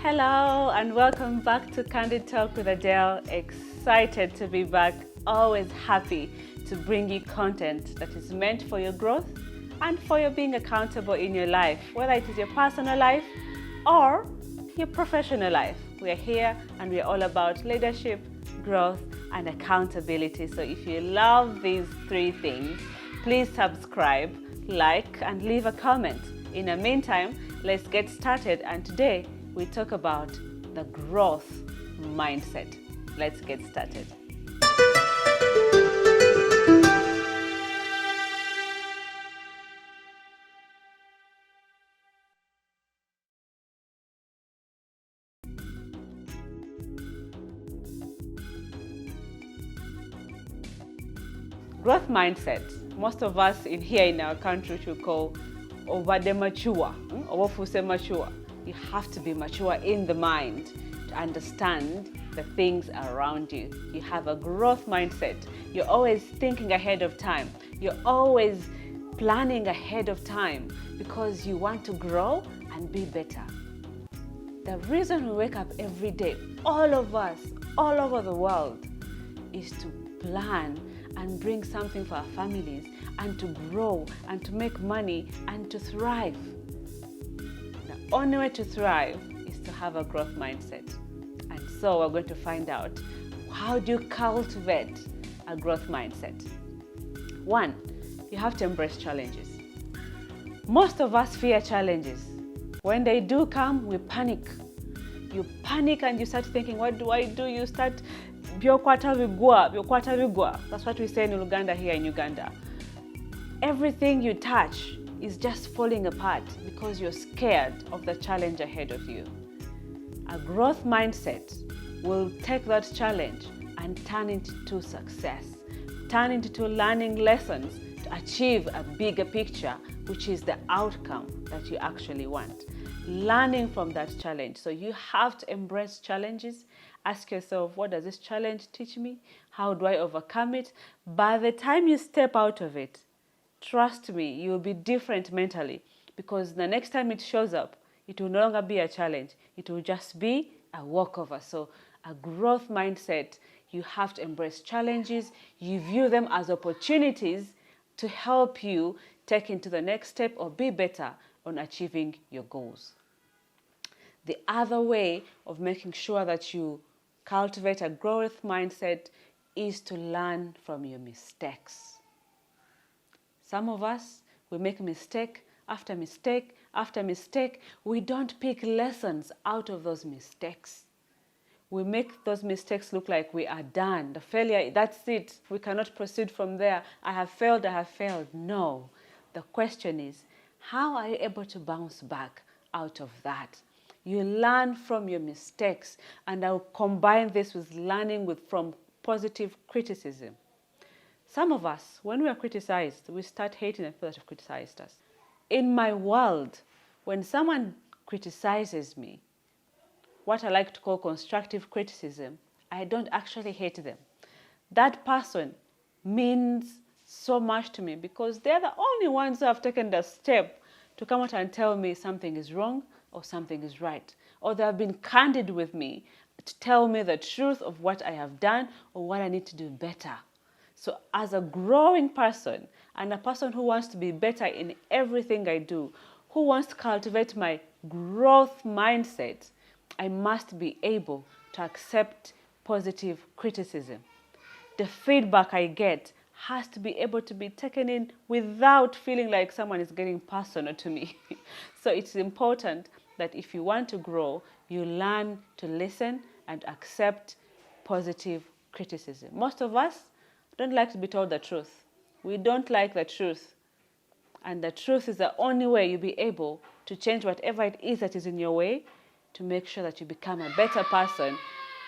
Hello and welcome back to Candid Talk with Adele. Excited to be back, always happy to bring you content that is meant for your growth and for your being accountable in your life, whether it is your personal life or your professional life. We are here and we are all about leadership, growth and accountability. So if you love these three things, please subscribe, like and leave a comment. In the meantime, let's get started, and today we talk about the growth mindset. Let's get started. Growth mindset, most of us here in our country should call over the mature, or mature. You have to be mature in the mind to understand the things around you. You have a growth mindset. You're always thinking ahead of time. You're always planning ahead of time because you want to grow and be better. The reason we wake up every day, all of us, all over the world, is to plan and bring something for our families and to grow and to make money and to thrive. The only way to thrive is to have a growth mindset. And so we're going to find out, how do you cultivate a growth mindset? One, you have to embrace challenges. Most of us fear challenges. When they do come, we panic. You panic and you start thinking, what do I do? You start byokwata bigwa. That's what we say in Uganda, here in Uganda. Everything you touch is just falling apart because you're scared of the challenge ahead of you. A growth mindset will take that challenge and turn it into success, turn it into learning lessons to achieve a bigger picture, which is the outcome that you actually want. Learning from that challenge. So you have to embrace challenges. Ask yourself, what does this challenge teach me? How do I overcome it? By the time you step out of it, trust me, you will be different mentally, because the next time it shows up, it will no longer be a challenge. It will just be a walkover. So a growth mindset, you have to embrace challenges. You view them as opportunities to help you take into the next step or be better on achieving your goals. The other way of making sure that you cultivate a growth mindset is to learn from your mistakes. Some of us, we make mistake after mistake after mistake. We don't pick lessons out of those mistakes. We make those mistakes look like we are done. The failure, that's it. We cannot proceed from there. I have failed. No. The question is, how are you able to bounce back out of that? You learn from your mistakes, and I'll combine this with learning from positive criticism. Some of us, when we are criticized, we start hating the people that have criticized us. In my world, when someone criticizes me, what I like to call constructive criticism, I don't actually hate them. That person means so much to me because they're the only ones who have taken the step to come out and tell me something is wrong or something is right. Or they have been candid with me to tell me the truth of what I have done or what I need to do better. So as a growing person and a person who wants to be better in everything I do, who wants to cultivate my growth mindset, I must be able to accept positive criticism. The feedback I get has to be able to be taken in without feeling like someone is getting personal to me. So it's important that if you want to grow, you learn to listen and accept positive criticism. Most of us don't like to be told the truth. We don't like the truth. And the truth is the only way you'll be able to change whatever it is that is in your way to make sure that you become a better person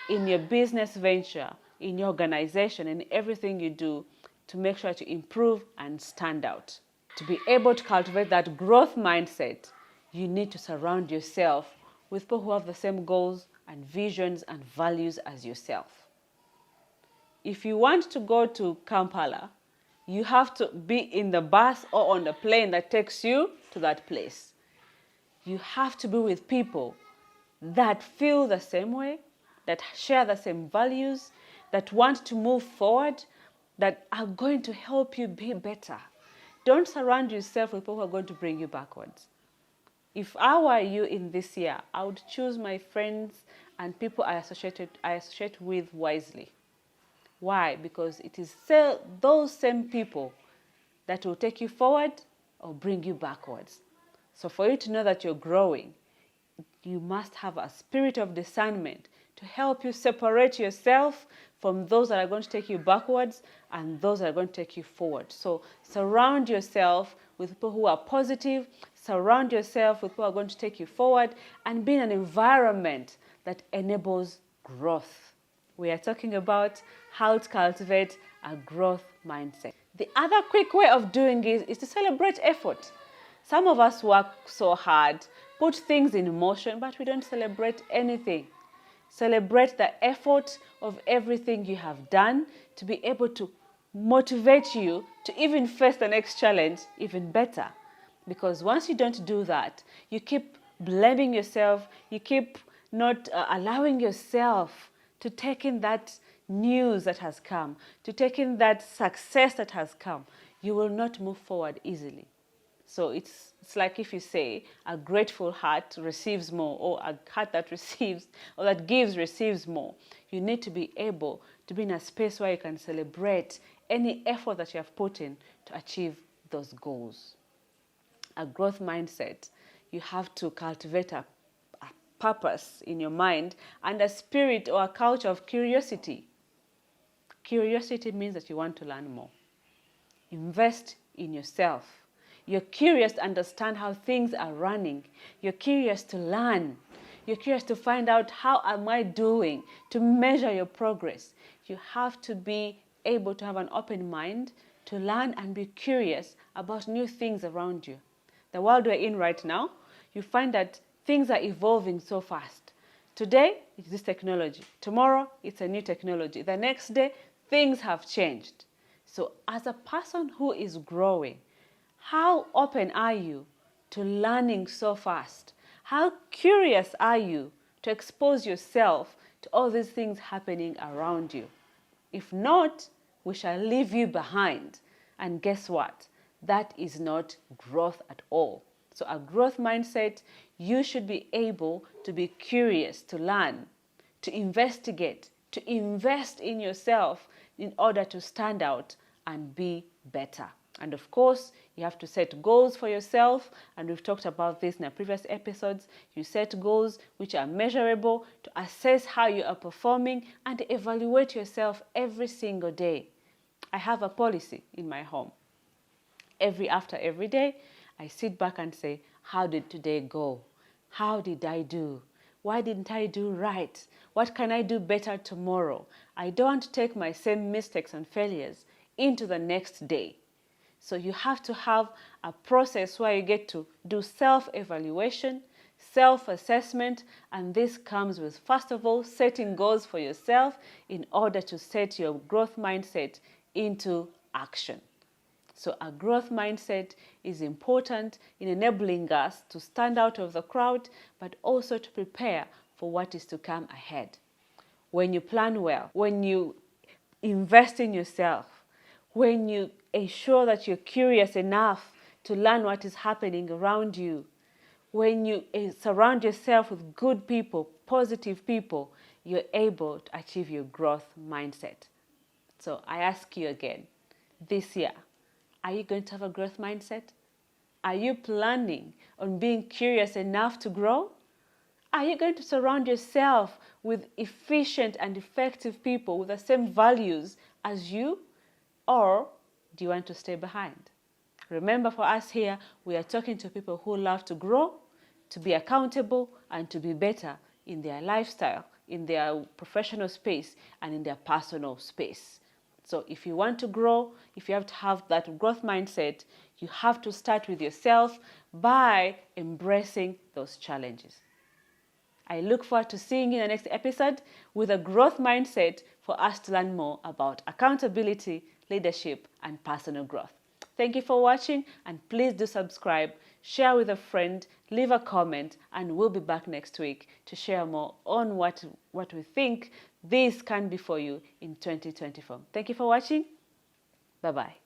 in your business venture, in your organization, in everything you do, to make sure that you improve and stand out. To be able to cultivate that growth mindset, you need to surround yourself with people who have the same goals and visions and values as yourself. If you want to go to Kampala, you have to be in the bus or on the plane that takes you to that place. You have to be with people that feel the same way, that share the same values, that want to move forward, that are going to help you be better. Don't surround yourself with people who are going to bring you backwards. If I were you in this year, I would choose my friends and people I associate with wisely. Why? Because it is those same people that will take you forward or bring you backwards. So for you to know that you're growing, you must have a spirit of discernment to help you separate yourself from those that are going to take you backwards and those that are going to take you forward. So surround yourself with people who are positive, surround yourself with people who are going to take you forward, and be in an environment that enables growth. We are talking about how to cultivate a growth mindset. The other quick way of doing it is to celebrate effort. Some of us work so hard, put things in motion, but we don't celebrate anything. Celebrate the effort of everything you have done to be able to motivate you to even face the next challenge even better. Because once you don't do that, you keep blaming yourself, you keep not allowing yourself to take in that news that has come, to take in that success that has come. You will not move forward easily. So it's like if you say a grateful heart receives more, or a heart that receives or that gives receives more. You need to be able to be in a space where you can celebrate any effort that you have put in to achieve those goals. A growth mindset, you have to cultivate a purpose in your mind and a spirit or a culture of curiosity. Curiosity means that you want to learn more. Invest in yourself. You're curious to understand how things are running. You're curious to learn. You're curious to find out how am I doing, to measure your progress. You have to be able to have an open mind to learn and be curious about new things around you. The world we're in right now, you find that things are evolving so fast. Today, it's this technology. Tomorrow, it's a new technology. The next day, things have changed. So as a person who is growing, how open are you to learning so fast? How curious are you to expose yourself to all these things happening around you? If not, we shall leave you behind. And guess what? That is not growth at all. So a growth mindset, you should be able to be curious, to learn, to investigate, to invest in yourself in order to stand out and be better. And of course, you have to set goals for yourself, and we've talked about this in our previous episodes. You set goals which are measurable to assess how you are performing and to evaluate yourself every single day. I have a policy in my home. After every day, I sit back and say, how did today go? How did I do? Why didn't I do right? What can I do better tomorrow? I don't want to take my same mistakes and failures into the next day. So you have to have a process where you get to do self-evaluation, self-assessment, and this comes with, first of all, setting goals for yourself in order to set your growth mindset into action. So a growth mindset is important in enabling us to stand out of the crowd, but also to prepare for what is to come ahead. When you plan well, when you invest in yourself, when you ensure that you're curious enough to learn what is happening around you, when you surround yourself with good people, positive people, you're able to achieve your growth mindset. So I ask you again, this year, are you going to have a growth mindset? Are you planning on being curious enough to grow? Are you going to surround yourself with efficient and effective people with the same values as you? Or do you want to stay behind? Remember, for us here, we are talking to people who love to grow, to be accountable, and to be better in their lifestyle, in their professional space, and in their personal space. So if you want to grow, if you have to have that growth mindset, you have to start with yourself by embracing those challenges. I look forward to seeing you in the next episode with a growth mindset for us to learn more about accountability, leadership, and personal growth. Thank you for watching, and please do subscribe, share with a friend, leave a comment, and we'll be back next week to share more on what we think this can be for you in 2024. Thank you for watching. Bye-bye.